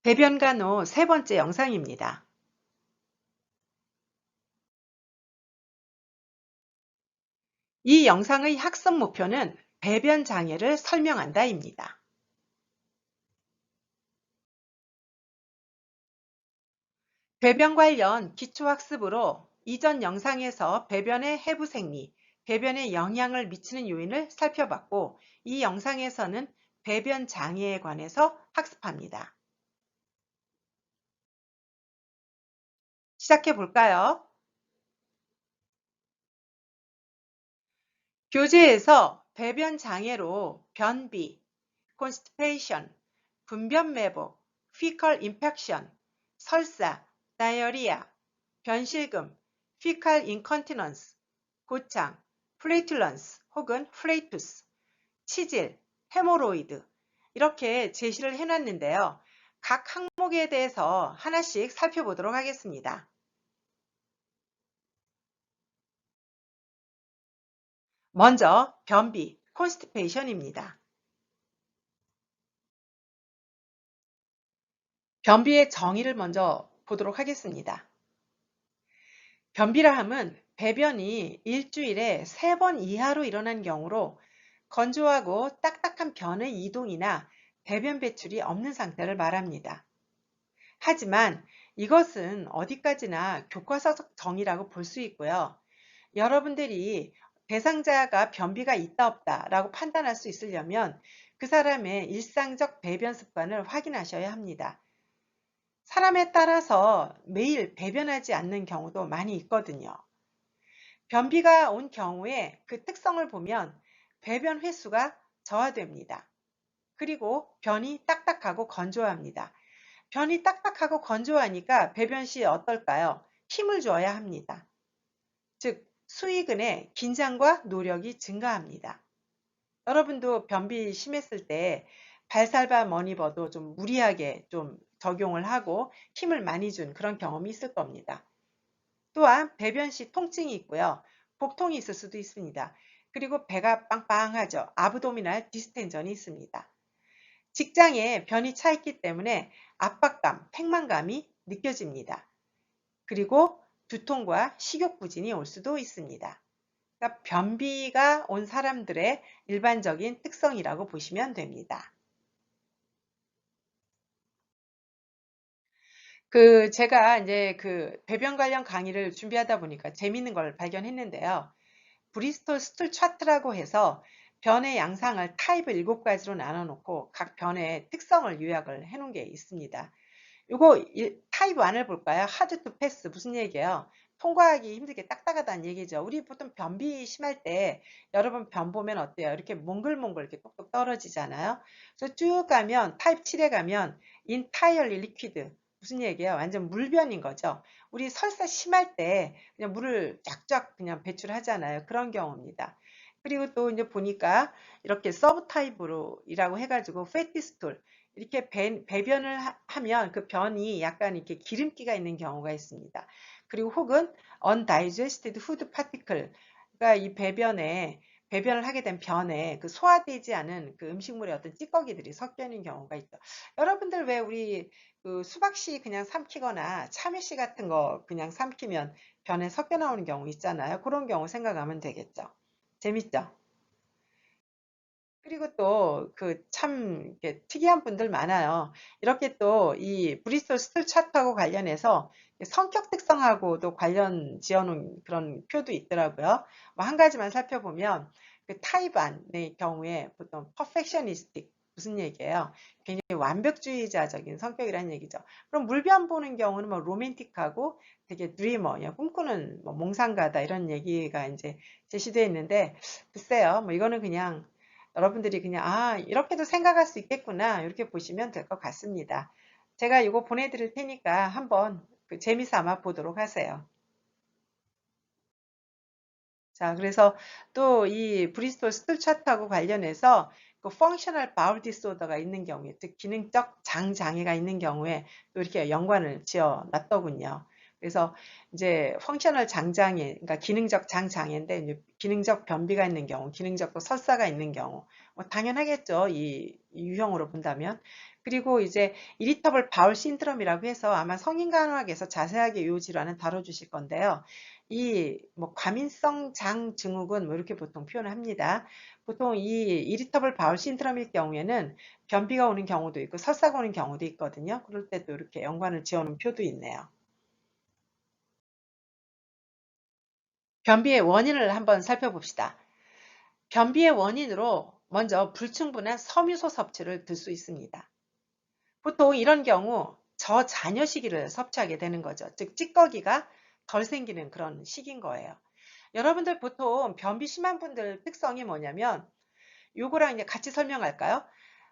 배변간호 세 번째 영상입니다. 이 영상의 학습 목표는 배변 장애를 설명한다입니다. 배변 관련 기초학습으로 이전 영상에서 배변의 해부 생리, 배변에 영향을 미치는 요인을 살펴봤고, 이 영상에서는 배변 장애에 관해서 학습합니다. 시작해 볼까요? 교재에서 배변 장애로 변비, constipation, 분변 매복, fecal infection, 설사, 다이어리아, 변실금, fecal incontinence, 고창, 플레이툴런스 혹은 플레이투스, 치질, 헤모로이드 이렇게 제시를 해놨는데요. 각 항목에 대해서 하나씩 살펴보도록 하겠습니다. 먼저 변비, constipation입니다. 변비의 정의를 먼저 보도록 하겠습니다. 변비라 함은 배변이 일주일에 3번 이하로 일어난 경우로 건조하고 딱딱한 변의 이동이나 배변 배출이 없는 상태를 말합니다. 하지만 이것은 어디까지나 교과서적 정의라고 볼 수 있고요. 여러분들이 대상자가 변비가 있다 없다 라고 판단할 수 있으려면 그 사람의 일상적 배변 습관을 확인하셔야 합니다. 사람에 따라서 매일 배변하지 않는 경우도 많이 있거든요. 변비가 온 경우에 그 특성을 보면 배변 횟수가 저하됩니다. 그리고 변이 딱딱하고 건조합니다. 변이 딱딱하고 건조하니까 배변 시 어떨까요? 힘을 줘야 합니다. 즉, 수의근의 긴장과 노력이 증가합니다. 여러분도 변비 심했을 때 발살바 머니버도 좀 무리하게 좀 적용을 하고 힘을 많이 준 그런 경험이 있을 겁니다. 또한 배변 시 통증이 있고요. 복통이 있을 수도 있습니다. 그리고 배가 빵빵하죠. 아브도미날 디스텐전이 있습니다. 직장에 변이 차 있기 때문에 압박감, 팽만감이 느껴집니다. 그리고 두통과 식욕부진이 올 수도 있습니다. 그러니까 변비가 온 사람들의 일반적인 특성이라고 보시면 됩니다. 제가 이제 배변 관련 강의를 준비하다 보니까 재미있는 걸 발견했는데요. 브리스톨 스툴 차트라고 해서 변의 양상을 타입을 7가지로 나눠 놓고 각 변의 특성을 요약을 해 놓은 게 있습니다. 요거 타입 1을 볼까요? 하드 투 패스 무슨 얘기예요? 통과하기 힘들게 딱딱하다는 얘기죠. 우리 보통 변비 심할 때 여러분 변 보면 어때요? 이렇게 몽글몽글 이렇게 똑똑 떨어지잖아요. 그래서 쭉 가면 타입 7에 가면 entirely liquid 무슨 얘기예요? 완전 물변인 거죠. 우리 설사 심할 때 그냥 물을 쫙쫙 그냥 배출하잖아요. 그런 경우입니다. 그리고 또 이제 보니까 이렇게 서브 타입으로 이라고 해가지고 페티스톨 이렇게 배변을 하면 그 변이 약간 이렇게 기름기가 있는 경우가 있습니다. 그리고 혹은 undigested food particle, 그러니까 이 배변을 하게 된 변에 그 소화되지 않은 그 음식물의 어떤 찌꺼기들이 섞여 있는 경우가 있죠. 여러분들 왜 우리 그 수박씨 그냥 삼키거나 참외씨 같은 거 그냥 삼키면 변에 섞여 나오는 경우 있잖아요. 그런 경우 생각하면 되겠죠. 재밌죠? 그리고 또 참 특이한 분들 많아요. 이렇게 또 이 브리스톨 스툴 차트하고 관련해서 성격 특성하고도 관련 지어놓은 그런 표도 있더라고요. 뭐 한 가지만 살펴보면 타이반의 경우에 보통 퍼펙셔니스틱 무슨 얘기예요? 굉장히 완벽주의자적인 성격이라는 얘기죠. 그럼 물변 보는 경우는 뭐 로맨틱하고 되게 드리머, 그냥 꿈꾸는 뭐 몽상가다 이런 얘기가 이제 제시되어 있는데 글쎄요, 뭐 이거는 그냥 여러분들이 그냥 이렇게도 생각할 수 있겠구나 이렇게 보시면 될 것 같습니다. 제가 이거 보내드릴 테니까 한번 재미삼아 보도록 하세요. 자, 그래서 또 이 브리스톨 스툴 차트하고 관련해서 펑셔널 바울 디스오더가 있는 경우에, 즉 기능적 장 장애가 있는 경우에 또 이렇게 연관을 지어 놨더군요. 그래서 이제 펑셔널 장장애, 그러니까 기능적 장장애인데 이제 기능적 변비가 있는 경우, 기능적 또 설사가 있는 경우, 뭐 당연하겠죠. 이 유형으로 본다면. 그리고 이제 이리터블 바울 신드롬이라고 해서 아마 성인간호학에서 자세하게 이 질환은 다뤄주실 건데요. 이 뭐 과민성 장 증후군 뭐 이렇게 보통 표현을 합니다. 보통 이 이리터블 바울 신드롬일 경우에는 변비가 오는 경우도 있고 설사가 오는 경우도 있거든요. 그럴 때도 이렇게 연관을 지어놓은 표도 있네요. 변비의 원인을 한번 살펴봅시다. 변비의 원인으로 먼저 불충분한 섬유소 섭취를 들 수 있습니다. 보통 이런 경우 저자녀 시기를 섭취하게 되는 거죠. 즉 찌꺼기가 덜 생기는 그런 시기인 거예요. 여러분들 보통 변비 심한 분들 특성이 뭐냐면 요거랑 이제 같이 설명할까요?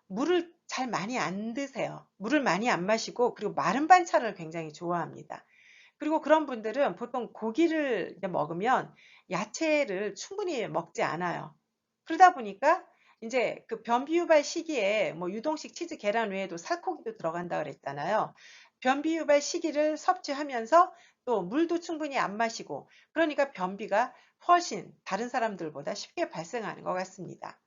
물을 잘 많이 안 드세요. 물을 많이 안 마시고 그리고 마른 반찬을 굉장히 좋아합니다. 그리고 그런 분들은 보통 고기를 먹으면 야채를 충분히 먹지 않아요. 그러다 보니까 이제 그 변비 유발 시기에 뭐 유동식 치즈 계란 외에도 살코기도 들어간다 그랬잖아요. 변비 유발 시기를 섭취하면서 또 물도 충분히 안 마시고 그러니까 변비가 훨씬 다른 사람들보다 쉽게 발생하는 것 같습니다.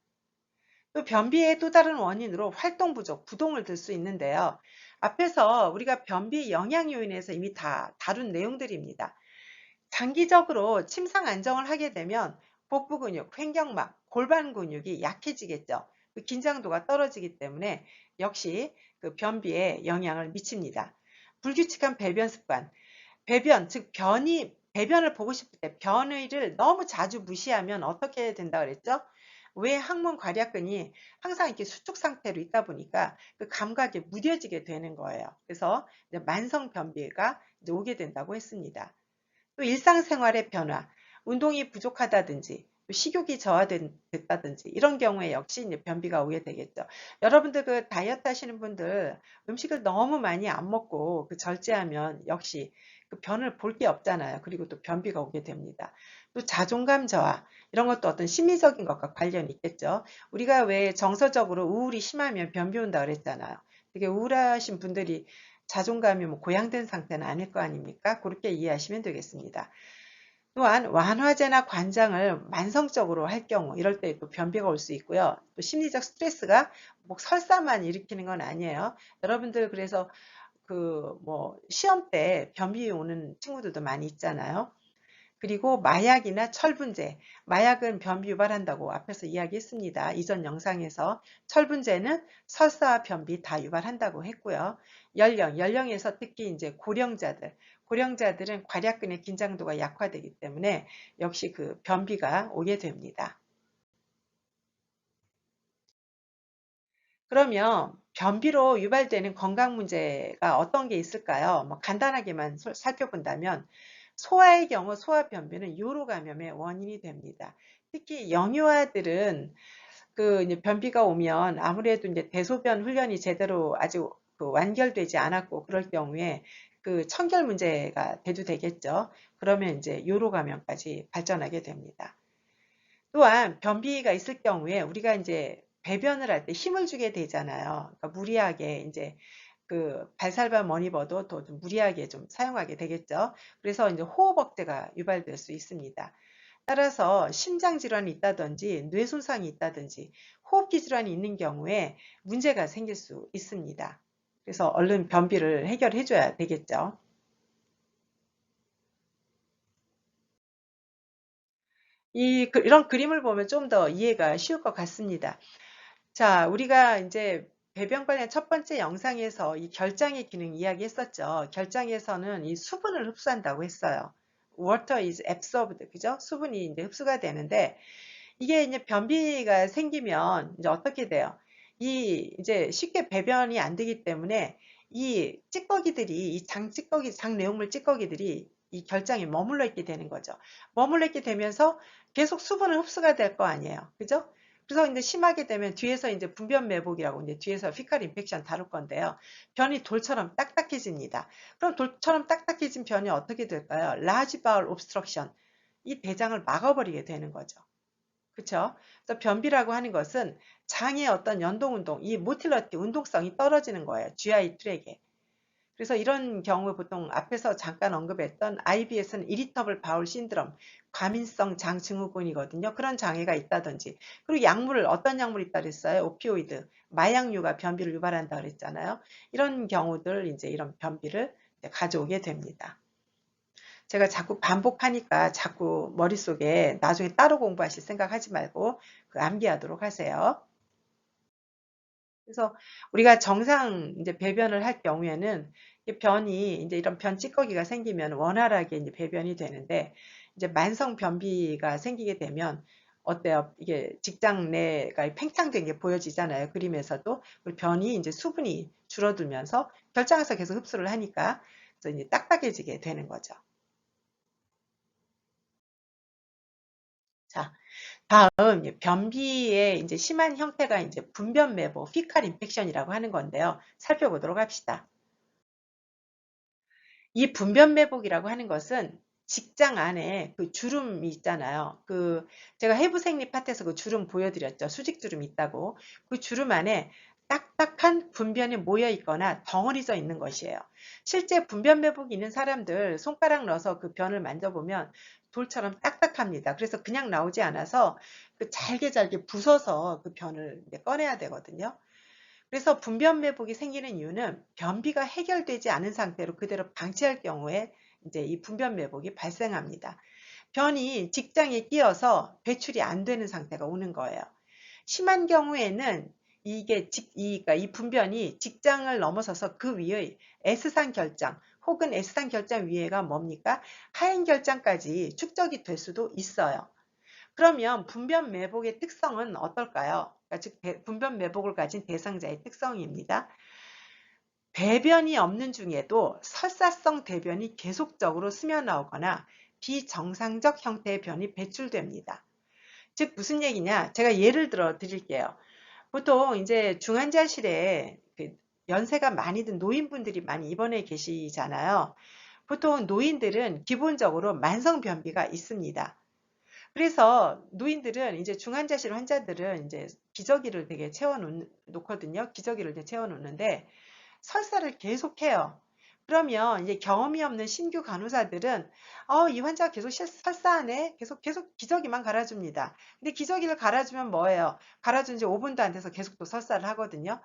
또 변비의 또 다른 원인으로 활동 부족, 부동을 들 수 있는데요. 앞에서 우리가 변비 영양 요인에서 이미 다 다룬 내용들입니다. 장기적으로 침상 안정을 하게 되면 복부 근육, 횡격막, 골반 근육이 약해지겠죠. 그 긴장도가 떨어지기 때문에 역시 그 변비에 영향을 미칩니다. 불규칙한 배변 습관, 배변, 즉 배변을 보고 싶을 때 변의를 너무 자주 무시하면 어떻게 된다 그랬죠? 왜 항문 괄약근이 항상 이렇게 수축 상태로 있다 보니까 그 감각이 무뎌지게 되는 거예요. 그래서 이제 만성 변비가 이제 오게 된다고 했습니다. 또 일상생활의 변화, 운동이 부족하다든지 또 식욕이 저하됐다든지 이런 경우에 역시 이제 변비가 오게 되겠죠. 여러분들 그 다이어트 하시는 분들 음식을 너무 많이 안 먹고 그 절제하면 역시 그 변을 볼 게 없잖아요. 그리고 또 변비가 오게 됩니다. 또 자존감 저하 이런 것도 어떤 심리적인 것과 관련이 있겠죠. 우리가 왜 정서적으로 우울이 심하면 변비 온다 그랬잖아요. 되게 우울하신 분들이 자존감이 뭐 고양된 상태는 아닐 거 아닙니까? 그렇게 이해하시면 되겠습니다. 또한 완화제나 관장을 만성적으로 할 경우 이럴 때 또 변비가 올 수 있고요. 또 심리적 스트레스가 뭐 설사만 일으키는 건 아니에요. 여러분들 그래서 그 뭐 시험 때 변비 오는 친구들도 많이 있잖아요. 그리고 마약이나 철분제, 마약은 변비 유발한다고 앞에서 이야기했습니다. 이전 영상에서 철분제는 설사와 변비 다 유발한다고 했고요. 연령에서 특히 이제 고령자들은 괄약근의 긴장도가 약화되기 때문에 역시 그 변비가 오게 됩니다. 그러면 변비로 유발되는 건강 문제가 어떤 게 있을까요? 뭐 간단하게만 살펴본다면 소아의 경우 소아 변비는 요로 감염의 원인이 됩니다. 특히 영유아들은 그 이제 변비가 오면 아무래도 이제 대소변 훈련이 제대로 아직 그 완결되지 않았고 그럴 경우에 그 청결 문제가 대두되겠죠. 그러면 이제 요로 감염까지 발전하게 됩니다. 또한 변비가 있을 경우에 우리가 이제 배변을 할 때 힘을 주게 되잖아요. 그러니까 무리하게 이제 그 발살바 머니버도 더 좀 무리하게 좀 사용하게 되겠죠. 그래서 이제 호흡 억제가 유발될 수 있습니다. 따라서 심장 질환이 있다든지 뇌 손상이 있다든지 호흡기 질환이 있는 경우에 문제가 생길 수 있습니다. 그래서 얼른 변비를 해결해 줘야 되겠죠. 이런 그림을 보면 좀 더 이해가 쉬울 것 같습니다. 자, 우리가 이제 배변 관련 첫 번째 영상에서 이 결장의 기능 이야기했었죠. 결장에서는 이 수분을 흡수한다고 했어요. Water is absorbed, 그죠? 수분이 이제 흡수가 되는데 이게 이제 변비가 생기면 이제 어떻게 돼요? 이 이제 쉽게 배변이 안 되기 때문에 이 찌꺼기들이 이 장 찌꺼기, 장 내용물 찌꺼기들이 이 결장에 머물러 있게 되는 거죠. 머물러 있게 되면서 계속 수분을 흡수가 될 거 아니에요. 그죠? 그래서 이제 심하게 되면 뒤에서 이제 분변 매복이라고 이제 뒤에서 피칼 인펙션 다룰 건데요. 변이 돌처럼 딱딱해집니다. 그럼 돌처럼 딱딱해진 변이 어떻게 될까요? 라지 바울 옵스트럭션. 이 대장을 막아버리게 되는 거죠. 그쵸? 그래서 변비라고 하는 것은 장의 어떤 연동 운동, 이 모틸러티 운동성이 떨어지는 거예요. GI 트랙에. 그래서 이런 경우 보통 앞에서 잠깐 언급했던 IBS는 이리터블 바울 신드롬, 과민성 장 증후군이거든요. 그런 장애가 있다든지. 그리고 약물을 어떤 약물이 있다 그랬어요? 오피오이드, 마약류가 변비를 유발한다 그랬잖아요. 이런 경우들 이제 이런 변비를 가져오게 됩니다. 제가 자꾸 반복하니까 자꾸 머릿속에 나중에 따로 공부하실 생각하지 말고 그 암기하도록 하세요. 그래서 우리가 정상 이제 배변을 할 경우에는 변이 이제 이런 변 찌꺼기가 생기면 원활하게 이제 배변이 되는데 이제 만성 변비가 생기게 되면 어때요? 이게 직장 내가 팽창된 게 보여지잖아요. 그림에서도. 그리고 변이 이제 수분이 줄어들면서 결장에서 계속 흡수를 하니까 그래서 이제 딱딱해지게 되는 거죠. 자, 다음 변비의 이제 심한 형태가 이제 분변매보, 피칼 인펙션이라고 하는 건데요. 살펴보도록 합시다. 이 분변매복이라고 하는 것은 직장 안에 그 주름이 있잖아요. 제가 해부생리 파트에서 그 주름 보여드렸죠. 수직 주름이 있다고. 그 주름 안에 딱딱한 분변이 모여 있거나 덩어리져 있는 것이에요. 실제 분변매복이 있는 사람들 손가락 넣어서 그 변을 만져보면 돌처럼 딱딱합니다. 그래서 그냥 나오지 않아서 그 잘게 잘게 부숴서 그 변을 꺼내야 되거든요. 그래서 분변매복이 생기는 이유는 변비가 해결되지 않은 상태로 그대로 방치할 경우에 이제 이 분변매복이 발생합니다. 변이 직장에 끼어서 배출이 안 되는 상태가 오는 거예요. 심한 경우에는 그러니까 이 분변이 직장을 넘어서서 그 위의 S상 결장 혹은 S상 결장 위에가 뭡니까? 하행 결장까지 축적이 될 수도 있어요. 그러면 분변 매복의 특성은 어떨까요? 그러니까 즉 분변 매복을 가진 대상자의 특성입니다. 배변이 없는 중에도 설사성 대변이 계속적으로 스며나오거나 비정상적 형태의 변이 배출됩니다. 즉 무슨 얘기냐? 제가 예를 들어 드릴게요. 보통 이제 중환자실에 연세가 많이 든 노인분들이 많이 입원해 계시잖아요. 보통 노인들은 기본적으로 만성 변비가 있습니다. 그래서 노인들은 이제 중환자실 환자들은 이제 기저귀를 되게 채워 놓거든요. 기저귀를 이제 채워 놓는데 설사를 계속해요. 그러면 이제 경험이 없는 신규 간호사들은 이 환자가 계속 설사하네. 계속 기저귀만 갈아줍니다. 근데 기저귀를 갈아주면 뭐예요? 갈아준 지 5분도 안 돼서 계속 또 설사를 하거든요.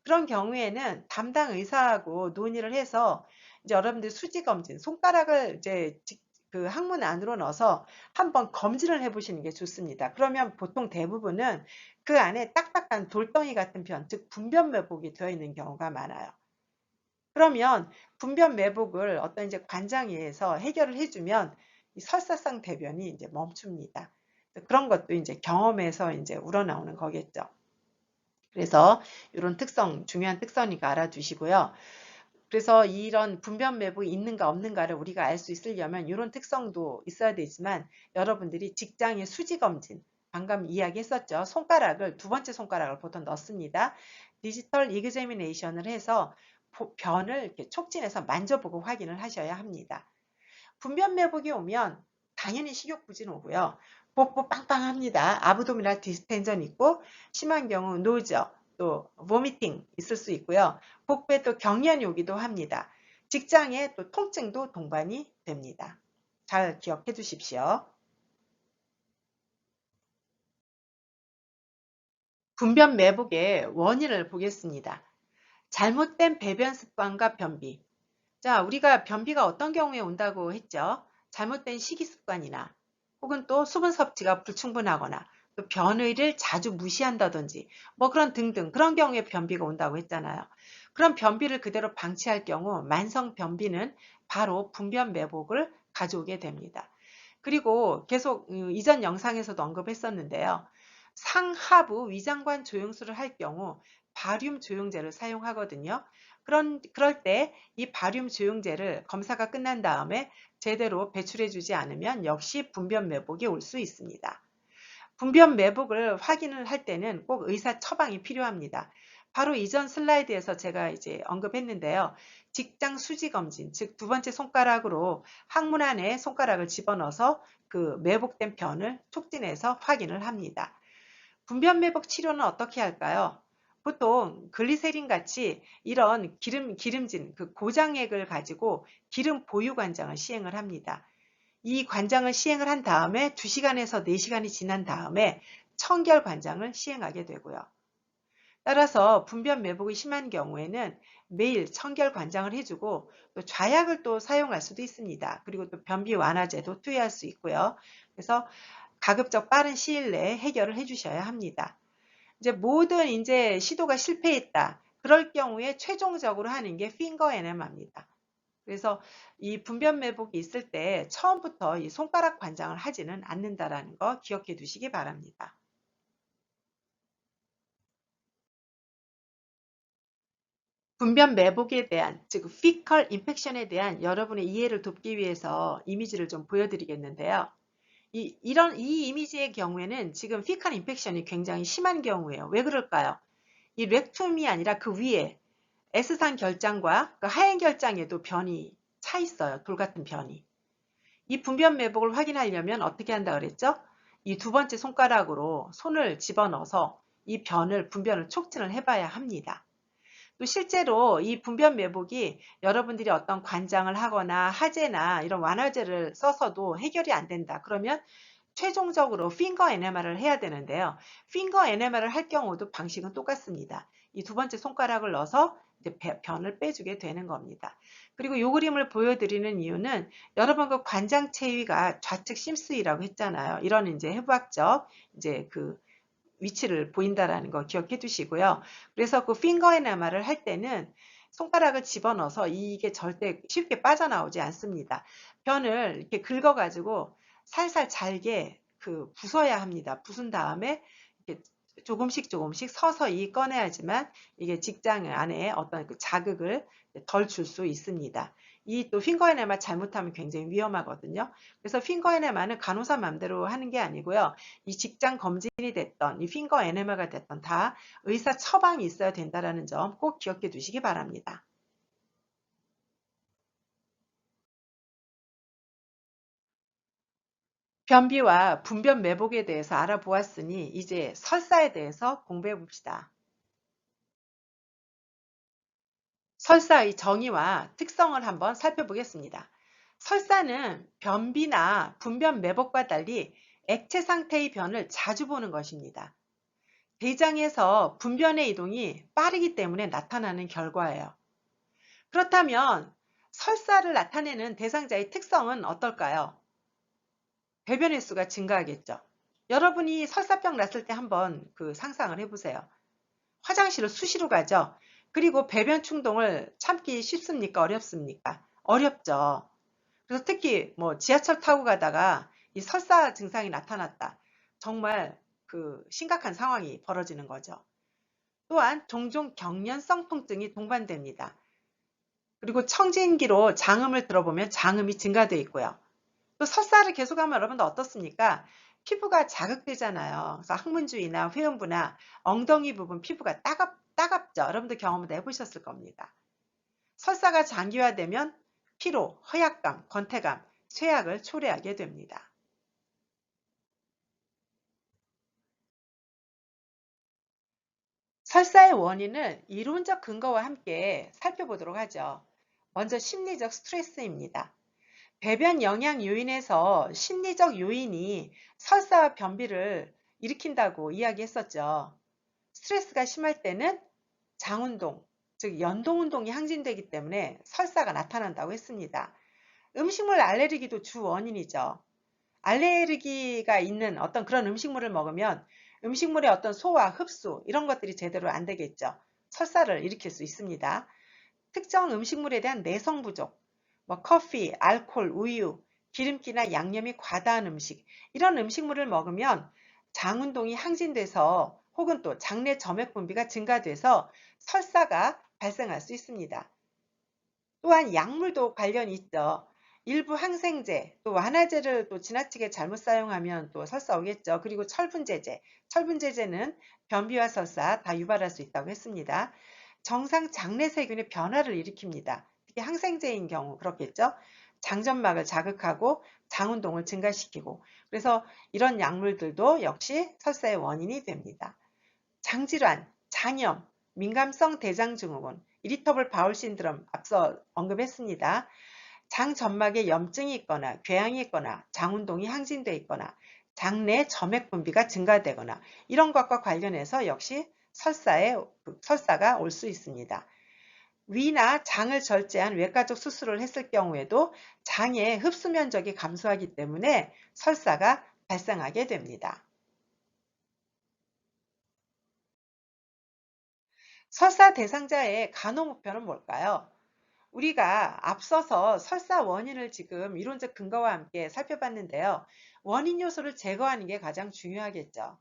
그런 경우에는 담당 의사하고 논의를 해서 이제 여러분들 수지 검진, 손가락을 이제 그 항문 안으로 넣어서 한번 검진을 해보시는 게 좋습니다. 그러면 보통 대부분은 그 안에 딱딱한 돌덩이 같은 변, 즉 분변 매복이 되어 있는 경우가 많아요. 그러면 분변 매복을 어떤 이제 관장에서 해결을 해주면 이 설사성 대변이 이제 멈춥니다. 그런 것도 이제 경험에서 이제 우러나오는 거겠죠. 그래서 이런 특성, 중요한 특성이니까 알아두시고요. 그래서 이런 분변 매복이 있는가 없는가를 우리가 알 수 있으려면 이런 특성도 있어야 되지만 여러분들이 직장의 수지 검진, 방금 이야기했었죠. 손가락을 두 번째 손가락을 보통 넣습니다. 디지털 이그제미네이션을 해서 변을 이렇게 촉진해서 만져보고 확인을 하셔야 합니다. 분변 매복이 오면 당연히 식욕 부진 오고요. 복부 빵빵합니다. 아브도미널 디스텐전 있고 심한 경우 노저 또 보미팅 있을 수 있고요. 복부에 또 경련이 오기도 합니다. 직장에 또 통증도 동반이 됩니다. 잘 기억해 두십시오. 분변 매복의 원인을 보겠습니다. 잘못된 배변 습관과 변비. 자, 우리가 변비가 어떤 경우에 온다고 했죠? 잘못된 식이 습관이나 혹은 또 수분 섭취가 불충분하거나 또 변의를 자주 무시한다든지 뭐 그런 등등 그런 경우에 변비가 온다고 했잖아요. 그런 변비를 그대로 방치할 경우 만성 변비는 바로 분변 매복을 가져오게 됩니다. 그리고 계속 이전 영상에서도 언급했었는데요. 상하부 위장관 조영술을 할 경우 바륨 조영제를 사용하거든요. 그럴 때 이 바륨 조영제를 검사가 끝난 다음에 제대로 배출해 주지 않으면 역시 분변 매복이 올 수 있습니다. 분변 매복을 확인을 할 때는 꼭 의사 처방이 필요합니다. 바로 이전 슬라이드에서 제가 이제 언급했는데요. 직장 수지 검진, 즉 두 번째 손가락으로 항문 안에 손가락을 집어넣어서 그 매복된 변을 촉진해서 확인을 합니다. 분변 매복 치료는 어떻게 할까요? 보통 글리세린 같이 이런 기름진 그 고장액을 가지고 기름 보유 관장을 시행을 합니다. 이 관장을 시행을 한 다음에 2시간에서 4시간이 지난 다음에 청결 관장을 시행하게 되고요. 따라서 분변 매복이 심한 경우에는 매일 청결 관장을 해주고 또 좌약을 또 사용할 수도 있습니다. 그리고 또 변비 완화제도 투여할 수 있고요. 그래서 가급적 빠른 시일 내에 해결을 해주셔야 합니다. 이제 모든 이제 시도가 실패했다. 그럴 경우에 최종적으로 하는 게 핑거 에네마입니다. 그래서 이 분변 매복이 있을 때 처음부터 이 손가락 관장을 하지는 않는다라는 거 기억해 두시기 바랍니다. 분변 매복에 대한, 즉 피컬 인펙션에 대한 여러분의 이해를 돕기 위해서 이미지를 좀 보여드리겠는데요. 이 이미지의 경우에는 지금 피컬 인펙션이 굉장히 심한 경우예요. 왜 그럴까요? 이 렉툼이 아니라 그 위에 S상 결장과 그 하행 결장에도 변이 차 있어요. 돌 같은 변이. 이 분변 매복을 확인하려면 어떻게 한다 그랬죠? 이 두 번째 손가락으로 손을 집어넣어서 이 분변을 촉진을 해봐야 합니다. 또 실제로 이 분변 매복이 여러분들이 어떤 관장을 하거나 하제나 이런 완화제를 써서도 해결이 안 된다. 그러면 최종적으로 핑거 NMR을 해야 되는데요. 핑거 NMR을 할 경우도 방식은 똑같습니다. 이 두 번째 손가락을 넣어서 이제 변을 빼주게 되는 겁니다. 그리고 이 그림을 보여드리는 이유는 여러분 그 관장 체위가 좌측 심스이라고 했잖아요. 이런 이제 해부학적 이제 그 위치를 보인다라는 거 기억해 두시고요. 그래서 그 핑거 NMR을 할 때는 손가락을 집어넣어서 이게 절대 쉽게 빠져나오지 않습니다. 변을 이렇게 긁어가지고 살살 잘게 그 부숴야 합니다. 부순 다음에 이렇게 조금씩 서서히 꺼내야지만 이게 직장 안에 어떤 그 자극을 덜 줄 수 있습니다. 이 또 핑거에네마 잘못하면 굉장히 위험하거든요. 그래서 핑거에네마는 간호사 맘대로 하는 게 아니고요. 이 직장 검진이 됐던 이 핑거에네마가 됐던 다 의사 처방이 있어야 된다는 점 꼭 기억해 두시기 바랍니다. 변비와 분변 매복에 대해서 알아보았으니 이제 설사에 대해서 공부해 봅시다. 설사의 정의와 특성을 한번 살펴보겠습니다. 설사는 변비나 분변 매복과 달리 액체 상태의 변을 자주 보는 것입니다. 대장에서 분변의 이동이 빠르기 때문에 나타나는 결과예요. 그렇다면 설사를 나타내는 대상자의 특성은 어떨까요? 배변 횟수가 증가하겠죠. 여러분이 설사병 났을 때 한번 그 상상을 해보세요. 화장실을 수시로 가죠. 그리고 배변 충동을 참기 쉽습니까? 어렵습니까? 어렵죠. 그래서 특히 뭐 지하철 타고 가다가 이 설사 증상이 나타났다. 정말 그 심각한 상황이 벌어지는 거죠. 또한 종종 경련성 통증이 동반됩니다. 그리고 청진기로 장음을 들어보면 장음이 증가되어 있고요. 또 설사를 계속하면 여러분도 어떻습니까? 피부가 자극되잖아요. 그래서 항문주위나 회음부나 엉덩이 부분 피부가 따갑죠. 여러분들 경험도 해보셨을 겁니다. 설사가 장기화되면 피로, 허약감, 권태감, 쇠약을 초래하게 됩니다. 설사의 원인을 이론적 근거와 함께 살펴보도록 하죠. 먼저 심리적 스트레스입니다. 배변 영양 요인에서 심리적 요인이 설사와 변비를 일으킨다고 이야기했었죠. 스트레스가 심할 때는 장운동, 즉 연동운동이 항진되기 때문에 설사가 나타난다고 했습니다. 음식물 알레르기도 주 원인이죠. 알레르기가 있는 어떤 그런 음식물을 먹으면 음식물의 어떤 소화, 흡수 이런 것들이 제대로 안 되겠죠. 설사를 일으킬 수 있습니다. 특정 음식물에 대한 내성 부족, 뭐 커피, 알코올, 우유, 기름기나 양념이 과다한 음식 이런 음식물을 먹으면 장운동이 항진돼서 혹은 또 장내 점액 분비가 증가돼서 설사가 발생할 수 있습니다. 또한 약물도 관련이 있죠. 일부 항생제, 또 완화제를 또 지나치게 잘못 사용하면 또 설사 오겠죠. 그리고 철분제제는 변비와 설사 다 유발할 수 있다고 했습니다. 정상 장내 세균의 변화를 일으킵니다. 특히 항생제인 경우 그렇겠죠. 장점막을 자극하고 장운동을 증가시키고 그래서 이런 약물들도 역시 설사의 원인이 됩니다. 장질환, 장염, 민감성 대장증후군, 이리터블 바울 신드롬 앞서 언급했습니다. 장 점막에 염증이 있거나 궤양이 있거나 장운동이 항진돼 있거나 장내 점액 분비가 증가되거나 이런 것과 관련해서 역시 설사가 올 수 있습니다. 위나 장을 절제한 외과적 수술을 했을 경우에도 장의 흡수 면적이 감소하기 때문에 설사가 발생하게 됩니다. 설사 대상자의 간호 목표는 뭘까요? 우리가 앞서서 설사 원인을 지금 이론적 근거와 함께 살펴봤는데요. 원인 요소를 제거하는 게 가장 중요하겠죠.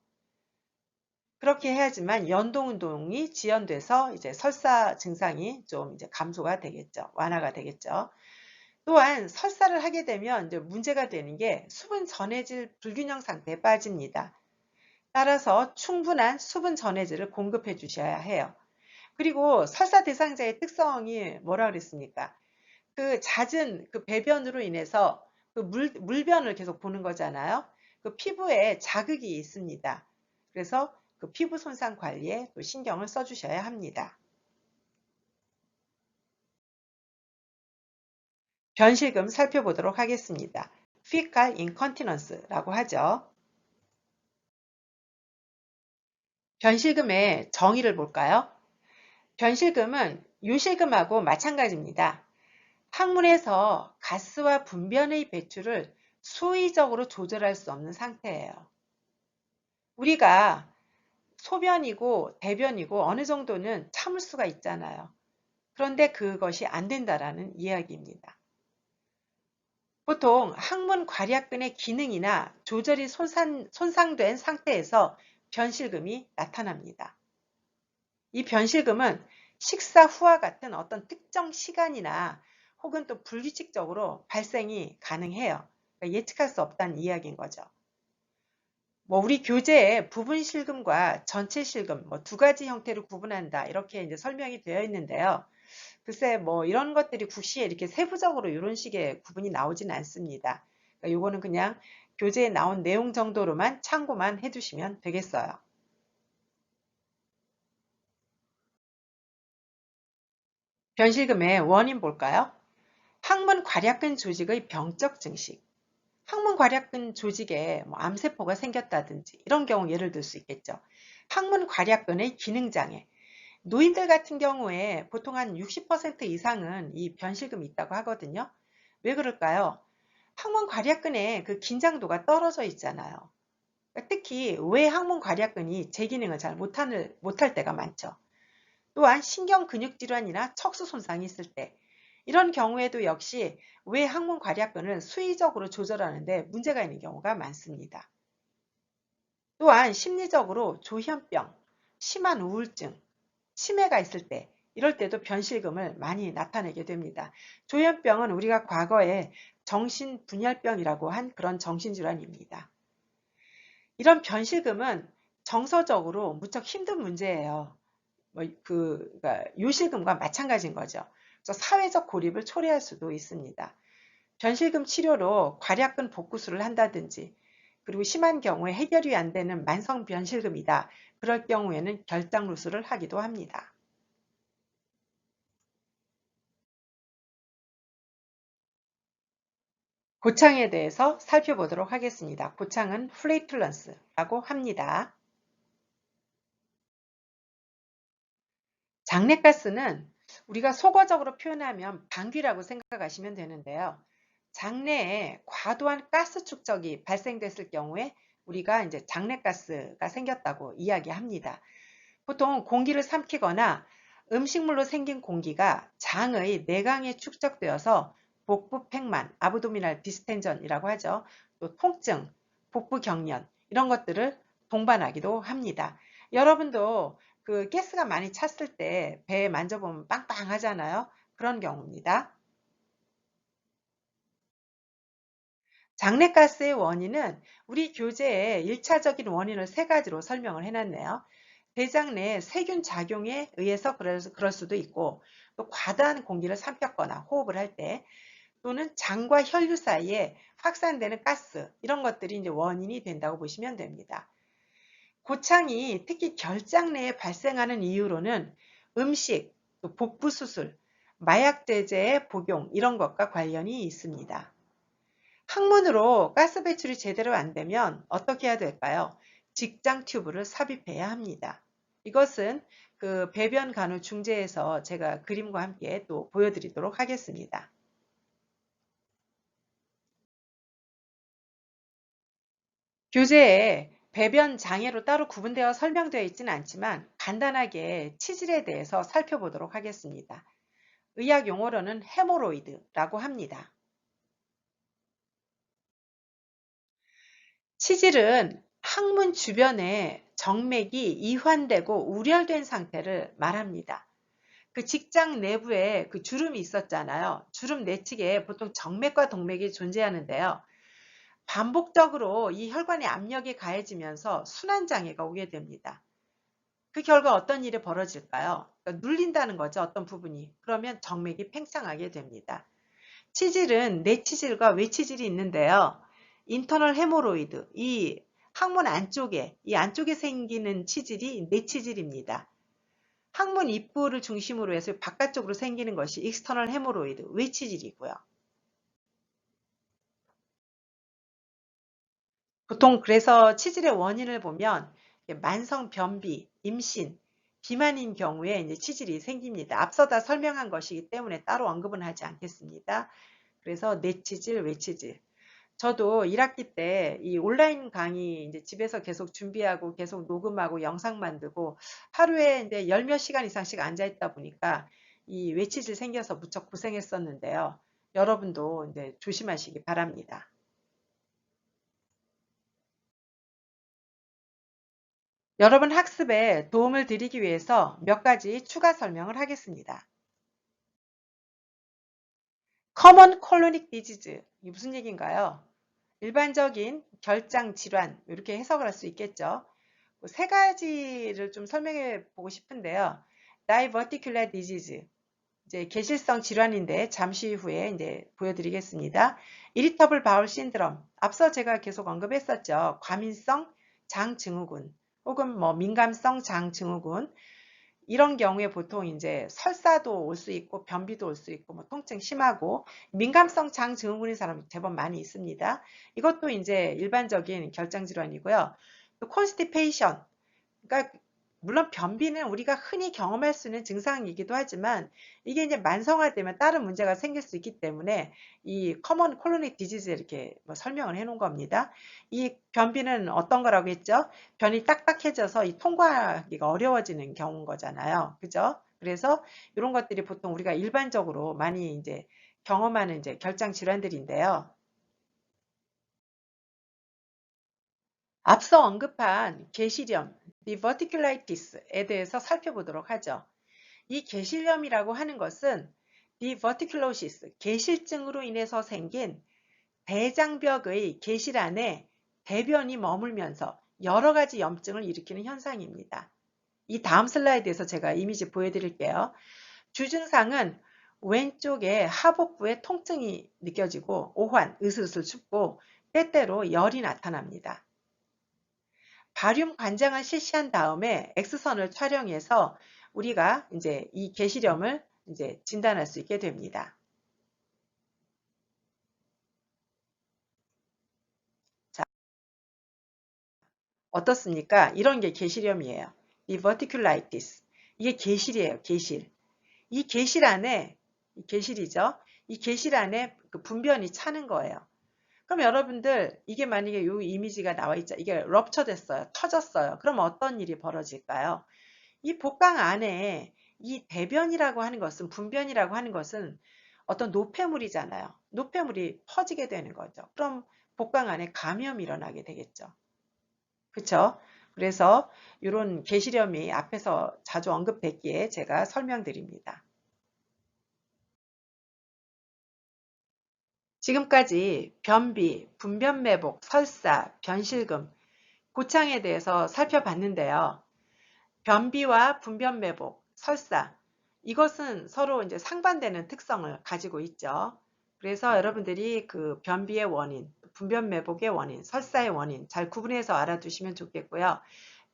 그렇게 해야지만 연동 운동이 지연돼서 이제 설사 증상이 좀 이제 감소가 되겠죠. 완화가 되겠죠. 또한 설사를 하게 되면 이제 문제가 되는 게 수분 전해질 불균형 상태에 빠집니다. 따라서 충분한 수분 전해질을 공급해 주셔야 해요. 그리고 설사 대상자의 특성이 뭐라 그랬습니까? 그 잦은 그 배변으로 인해서 그 물변을 계속 보는 거잖아요. 그 피부에 자극이 있습니다. 그래서 그 피부 손상 관리에 또 신경을 써주셔야 합니다. 변실금 살펴보도록 하겠습니다. fecal incontinence라고 하죠. 변실금의 정의를 볼까요? 변실금은 요실금하고 마찬가지입니다. 항문에서 가스와 분변의 배출을 수의적으로 조절할 수 없는 상태예요. 우리가 소변이고 대변이고 어느 정도는 참을 수가 있잖아요. 그런데 그것이 안 된다라는 이야기입니다. 보통 항문 괄약근의 기능이나 조절이 손상된 상태에서 변실금이 나타납니다. 이 변실금은 식사 후와 같은 어떤 특정 시간이나 혹은 또 불규칙적으로 발생이 가능해요. 그러니까 예측할 수 없다는 이야기인 거죠. 우리 교재에 부분 실금과 전체 실금 두 가지 형태로 구분한다 이렇게 이제 설명이 되어 있는데요. 글쎄 이런 것들이 국시에 이렇게 세부적으로 이런 식의 구분이 나오진 않습니다. 그러니까 요거는 그냥 교재에 나온 내용 정도로만 참고만 해두시면 되겠어요. 변실금의 원인 볼까요? 항문 괄약근 조직의 병적 증식, 항문 괄약근 조직에 암세포가 생겼다든지 이런 경우 예를 들 수 있겠죠. 항문 괄약근의 기능장애, 노인들 같은 경우에 보통 한 60% 이상은 이 변실금이 있다고 하거든요. 왜 그럴까요? 항문 괄약근의 그 긴장도가 떨어져 있잖아요. 특히 왜 항문 괄약근이 제 기능을 잘 못할 때가 많죠. 또한 신경 근육 질환이나 척수 손상이 있을 때 이런 경우에도 역시 왜 항문 괄약근을 수의적으로 조절하는데 문제가 있는 경우가 많습니다. 또한 심리적으로 조현병, 심한 우울증, 치매가 있을 때 이럴 때도 변실금을 많이 나타내게 됩니다. 조현병은 우리가 과거에 정신분열병이라고 한 그런 정신질환입니다. 이런 변실금은 정서적으로 무척 힘든 문제예요. 그러니까 요실금과 마찬가지인 거죠. 그래서 사회적 고립을 초래할 수도 있습니다. 변실금 치료로 괄약근 복구술을 한다든지 그리고 심한 경우에 해결이 안 되는 만성 변실금이다. 그럴 경우에는 결장 루술을 하기도 합니다. 고창에 대해서 살펴보도록 하겠습니다. 고창은 플레이툴런스라고 합니다. 장내가스는 우리가 속어적으로 표현하면 방귀라고 생각하시면 되는데요. 장내에 과도한 가스 축적이 발생됐을 경우에 우리가 이제 장내가스가 생겼다고 이야기합니다. 보통 공기를 삼키거나 음식물로 생긴 공기가 장의 내강에 축적되어서 복부 팽만, 아브도미널 디스텐전이라고 하죠. 또 통증, 복부 경련 이런 것들을 동반하기도 합니다. 여러분도 그 가스가 많이 찼을 때 배 만져보면 빵빵하잖아요. 그런 경우입니다. 장내가스의 원인은 우리 교재에 1차적인 원인을 세 가지로 설명을 해놨네요. 대장 내 세균 작용에 의해서 그럴 수도 있고 또 과다한 공기를 삼켰거나 호흡을 할 때 또는 장과 혈류 사이에 확산되는 가스 이런 것들이 이제 원인이 된다고 보시면 됩니다. 고창이 특히 결장 내에 발생하는 이유로는 음식, 또 복부 수술, 마약 제제의 복용 이런 것과 관련이 있습니다. 항문으로 가스 배출이 제대로 안 되면 어떻게 해야 될까요? 직장 튜브를 삽입해야 합니다. 이것은 그 배변 간호 중재에서 제가 그림과 함께 또 보여드리도록 하겠습니다. 교재에 배변 장애로 따로 구분되어 설명되어 있지는 않지만 간단하게 치질에 대해서 살펴보도록 하겠습니다. 의학 용어로는 헤모로이드라고 합니다. 치질은 항문 주변에 정맥이 이환되고 우렬된 상태를 말합니다. 그 직장 내부에 그 주름이 있었잖아요. 주름 내측에 보통 정맥과 동맥이 존재하는데요. 반복적으로 이 혈관의 압력이 가해지면서 순환장애가 오게 됩니다. 그 결과 어떤 일이 벌어질까요? 그러니까 눌린다는 거죠, 어떤 부분이. 그러면 정맥이 팽창하게 됩니다. 치질은 내치질과 외치질이 있는데요. 인터널 헤모로이드, 이 항문 안쪽에, 이 안쪽에 생기는 치질이 내치질입니다. 항문 입구를 중심으로 해서 바깥쪽으로 생기는 것이 익스터널 헤모로이드, 외치질이고요. 보통 그래서 치질의 원인을 보면 만성 변비, 임신, 비만인 경우에 이제 치질이 생깁니다. 앞서 다 설명한 것이기 때문에 따로 언급은 하지 않겠습니다. 그래서 내치질, 외치질. 저도 1학기 때 이 온라인 강의 이제 집에서 계속 준비하고 계속 녹음하고 영상 만들고 하루에 이제 열 몇 시간 이상씩 앉아 있다 보니까 이 외치질 생겨서 무척 고생했었는데요. 여러분도 이제 조심하시기 바랍니다. 여러분 학습에 도움을 드리기 위해서 몇 가지 추가 설명을 하겠습니다. Common colonic disease, 이게 무슨 얘기인가요? 일반적인 결장 질환, 이렇게 해석을 할 수 있겠죠. 세 가지를 좀 설명해 보고 싶은데요. Diverticular disease, 이제 계실성 질환인데 잠시 후에 이제 보여드리겠습니다. Irritable bowel syndrome, 앞서 제가 계속 언급했었죠. 과민성 장증후군 혹은 뭐 민감성 장증후군, 이런 경우에 보통 이제 설사도 올 수 있고 변비도 올 수 있고 뭐 통증 심하고 민감성 장 증후군인 사람이 제법 많이 있습니다. 이것도 이제 일반적인 결장 질환이고요. 또 constipation, 그러니까 물론 변비는 우리가 흔히 경험할 수 있는 증상이기도 하지만 이게 이제 만성화되면 다른 문제가 생길 수 있기 때문에 이 common colonic disease 이렇게 뭐 설명을 해 놓은 겁니다. 이 변비는 어떤 거라고 했죠? 변이 딱딱해져서 이 통과하기가 어려워지는 경우인 거잖아요. 그죠? 그래서 이런 것들이 보통 우리가 일반적으로 많이 이제 경험하는 이제 결장 질환들인데요. 앞서 언급한 게시렴, diverticulitis에 대해서 살펴보도록 하죠. 이 게시렴이라고 하는 것은 diverticulosis, 게실증으로 인해서 생긴 대장벽의 게실 안에 대변이 머물면서 여러 가지 염증을 일으키는 현상입니다. 이 다음 슬라이드에서 제가 이미지 보여드릴게요. 주증상은 왼쪽에 하복부에 통증이 느껴지고 오한, 으슬으슬 춥고 때때로 열이 나타납니다. 바륨 관장을 실시한 다음에 X선을 촬영해서 우리가 이제 이 게시렴을 이제 진단할 수 있게 됩니다. 자, 어떻습니까? 이런 게 게시렴이에요. 이 verticulitis. 이게 게실이에요, 게실. 이 게실 안에, 이 게실이죠? 이 게실 안에 그 분변이 차는 거예요. 그럼 여러분들, 이게 만약에 이 이미지가 나와 있죠. 이게 럽처 됐어요. 터졌어요. 그럼 어떤 일이 벌어질까요? 이 복강 안에 이 대변이라고 하는 것은, 분변이라고 하는 것은 어떤 노폐물이잖아요. 노폐물이 퍼지게 되는 거죠. 그럼 복강 안에 감염이 일어나게 되겠죠. 그쵸? 그래서 이런 게시렴이 앞에서 자주 언급됐기에 제가 설명드립니다. 지금까지 변비, 분변매복, 설사, 변실금, 고창에 대해서 살펴봤는데요. 변비와 분변매복, 설사, 이것은 서로 이제 상반되는 특성을 가지고 있죠. 그래서 여러분들이 그 변비의 원인, 분변매복의 원인, 설사의 원인 잘 구분해서 알아두시면 좋겠고요.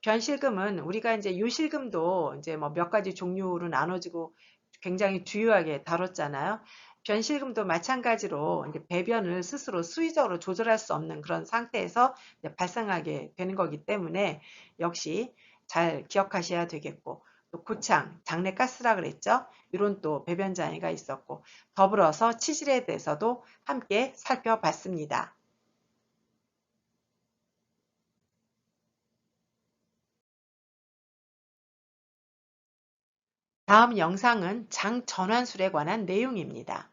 변실금은 우리가 이제 요실금도 이제 뭐 몇 가지 종류로 나눠지고 굉장히 주요하게 다뤘잖아요. 변실금도 마찬가지로 이제 배변을 스스로 수의적으로 조절할 수 없는 그런 상태에서 이제 발생하게 되는 거기 때문에 역시 잘 기억하셔야 되겠고, 또 구창, 장내가스라 그랬죠? 이런 또 배변 장애가 있었고, 더불어서 치질에 대해서도 함께 살펴봤습니다. 다음 영상은 장 전환술에 관한 내용입니다.